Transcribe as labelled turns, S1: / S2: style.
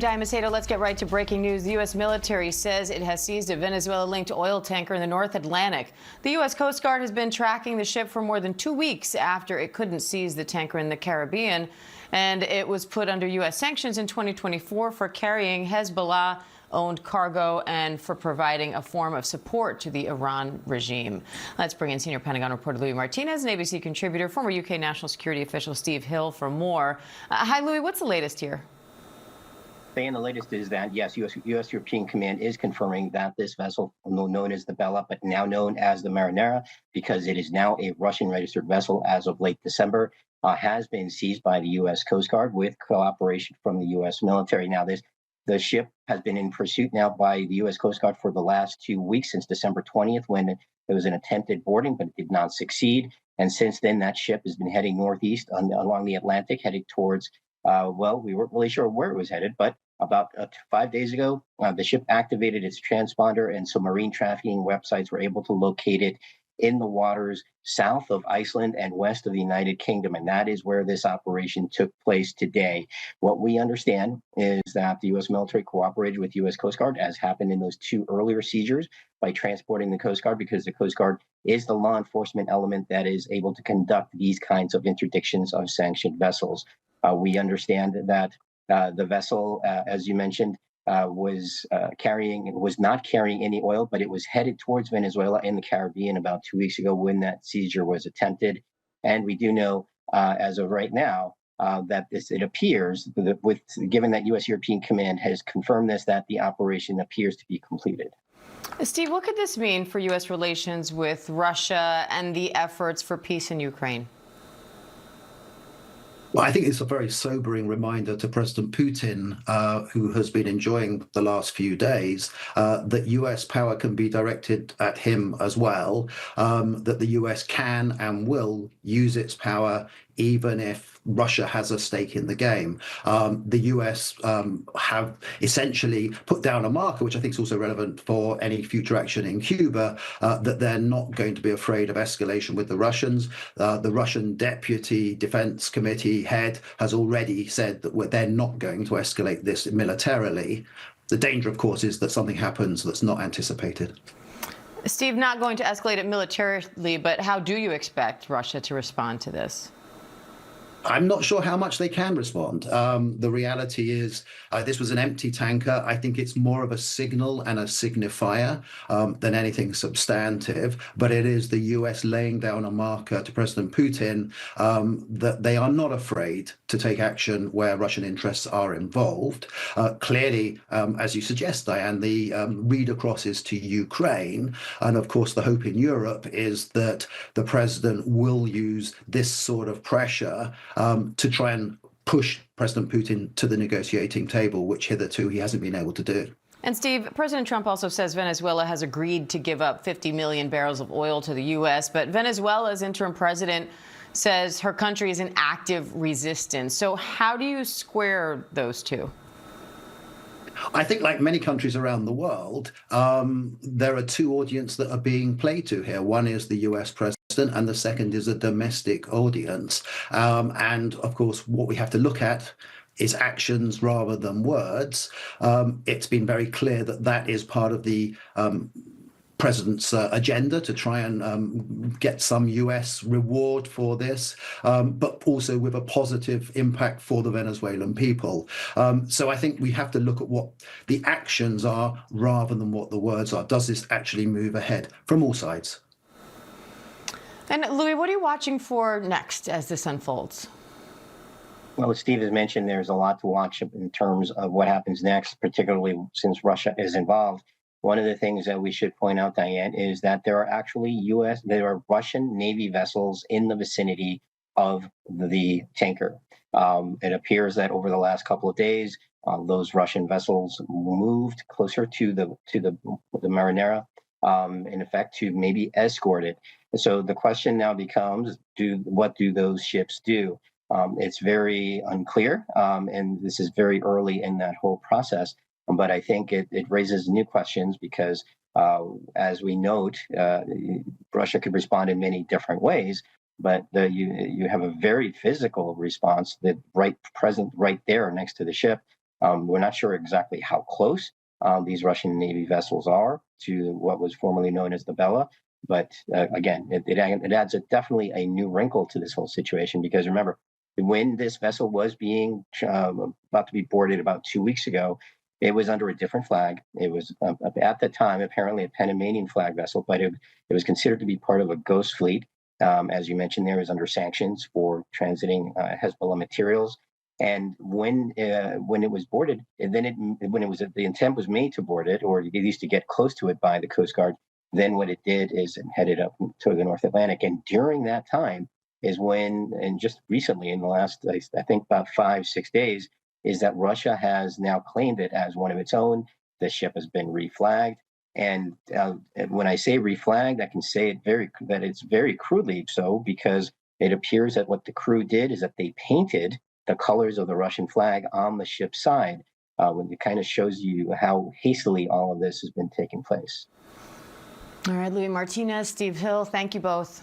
S1: Diana Macedo. Let's get right to breaking news. The U.S. military says it has seized a Venezuela-linked oil tanker in the North Atlantic. The U.S. Coast Guard has been tracking the ship for more than 2 weeks after it couldn't seize the tanker in the Caribbean, and it was put under U.S. sanctions in 2024 for carrying Hezbollah-owned cargo and for providing a form of support to the Iran regime. Let's bring in senior Pentagon reporter Louis Martinez and ABC contributor, former UK national security official Steve Hill for more. Hi, Louis. What's the latest here?
S2: And the latest is that, yes, U.S. European Command is confirming that this vessel, known as the Bella, but now known as the Marinera, because it is now a Russian-registered vessel as of late December, has been seized by the U.S. Coast Guard with cooperation from the U.S. military. Now, the ship has been in pursuit now by the U.S. Coast Guard for the last 2 weeks, since December 20th, when there was an attempted boarding, but it did not succeed. And since then, that ship has been heading northeast along the Atlantic, heading towards we weren't really sure where it was headed, but about 5 days ago, the ship activated its transponder, and so marine trafficking websites were able to locate it in the waters south of Iceland and west of the United Kingdom, and that is where this operation took place today. What we understand is that the U.S. military cooperated with U.S. Coast Guard, as happened in those 2 earlier seizures, by transporting the Coast Guard, because the Coast Guard is the law enforcement element that is able to conduct these kinds of interdictions of sanctioned vessels. We understand that the vessel, as you mentioned, was not carrying any oil, but it was headed towards Venezuela in the Caribbean about 2 weeks ago when that seizure was attempted. And we do know, as of right now, that it appears, given that U.S. European Command has confirmed this, that the operation appears to be completed.
S1: Steve, what could this mean for U.S. relations with Russia and the efforts for peace in Ukraine?
S3: Well, I think it's a very sobering reminder to President Putin, who has been enjoying the last few days, that U.S. power can be directed at him as well, that the U.S. can and will use its power even if Russia has a stake in the game. The US have essentially put down a marker, which I think is also relevant for any future action in Cuba, that they're not going to be afraid of escalation with the Russians. The Russian Deputy Defense Committee head has already said that they're not going to escalate this militarily. The danger, of course, is that something happens that's not anticipated.
S1: Steve, not going to escalate it militarily, but how do you expect Russia to respond to this?
S3: I'm not sure how much they can respond. The reality is this was an empty tanker. I think it's more of a signal and a signifier than anything substantive. But it is the US laying down a marker to President Putin that they are not afraid to take action where Russian interests are involved. Clearly, as you suggest, Diane, the read across is to Ukraine. And of course, the hope in Europe is that the president will use this sort of pressure to try and push President Putin to the negotiating table, which hitherto he hasn't been able to do.
S1: And Steve, President Trump also says Venezuela has agreed to give up 50 million barrels of oil to the U.S., but Venezuela's interim president says her country is in active resistance. So how do you square those two?
S3: I think, like many countries around the world, there are 2 audiences that are being played to here. One is the US president, and the second is a domestic audience. And of course, what we have to look at is actions rather than words. It's been very clear that that is part of the president's agenda to try and get some US reward for this, but also with a positive impact for the Venezuelan people. So I think we have to look at what the actions are rather than what the words are. Does this actually move ahead from all sides?
S1: And Louis, what are you watching for next as this unfolds?
S2: Well, as Steve has mentioned, there's a lot to watch in terms of what happens next, particularly since Russia is involved. One of the things that we should point out, Diane, is that there are Russian Navy vessels in the vicinity of the tanker. It appears that over the last couple of days, those Russian vessels moved closer to the Marinera, in effect, to maybe escort it. So the question now becomes, what do those ships do? It's very unclear, and this is very early in that whole process. But I think it raises new questions because, as we note, Russia could respond in many different ways. But you have a very physical response that present right there next to the ship. We're not sure exactly how close these Russian Navy vessels are to what was formerly known as the Bella. But again, it adds definitely a new wrinkle to this whole situation, because remember, when this vessel was being about to be boarded about 2 weeks ago, it was under a different flag. It was at the time apparently a Panamanian flag vessel, but it was considered to be part of a ghost fleet. As you mentioned, there is under sanctions for transiting Hezbollah materials. And when it was boarded, and then when it was the intent was made to board it, or at least to get close to it by the Coast Guard, then what it did is it headed up to the North Atlantic. And during that time is when, and just recently in the last, I think about 5-6 days, is that Russia has now claimed it as one of its own. The ship has been reflagged. And when I say reflagged, I can say that it's very crudely so, because it appears that what the crew did is that they painted the colors of the Russian flag on the ship's side. When it kind of shows you how hastily all of this has been taking place.
S1: All right, Louis Martinez, Steve Hill, thank you both.